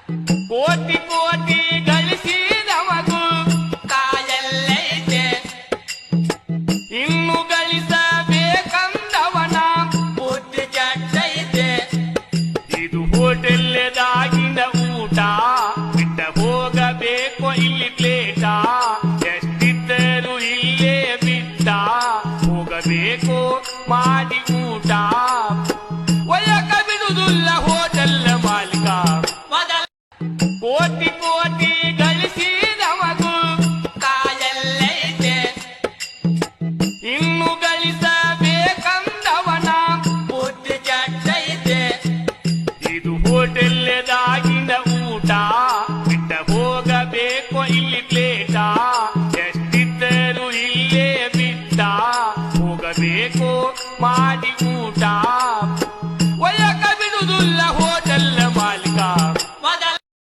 ಕೋಟಿ ಕೋಟಿ ಗಳಿಸಿದವಗೂ ಕಾಯಲ್ಲೈತೆ, ಇನ್ನು ಗಳಿಸಬೇಕಂದವನ ಬುದ್ಧಿ ಕೆಟ್ಟೈತೆ. ಇದು ಹೋಟೆಲ್ದಾಗಿನ ಊಟ, ಬಿಟ್ಟ ಹೋಗಬೇಕು ಇಲ್ಲಿ ಪ್ಲೇಟ. ಎಷ್ಟಿದ್ದರೂ ಇಲ್ಲೇ ಬಿಟ್ಟ ಹೋಗಬೇಕು ಮಾಡಿ ಊಟ. ಒಯ್ಯಕ ಬಿಡುವುದಿಲ್ಲ ಹೋಟೆಲ್ ಮಾಲೀಕ. ಕೋಟಿ ಕೋಟಿ ಗಳಿಸಿದವಗೂ ಕಾಯಲ್ಲೈತೆ, ಇನ್ನು ಗಳಿಸಬೇಕಂದವನ ಬುದ್ಧಿ ಕೆಟ್ಟೈತೆ. ಇದು ಹೋಟೆಲ್ದಾಗಿನ ಊಟ, ಬಿಟ್ಟ ಹೋಗಬೇಕು ಇಲ್ಲಿ ಪ್ಲೇಟ. ಎಷ್ಟಿದ್ದರೂ ಇಲ್ಲೇ ಬಿಟ್ಟ ಹೋಗಬೇಕು ಮಾಡಿ ಊಟ.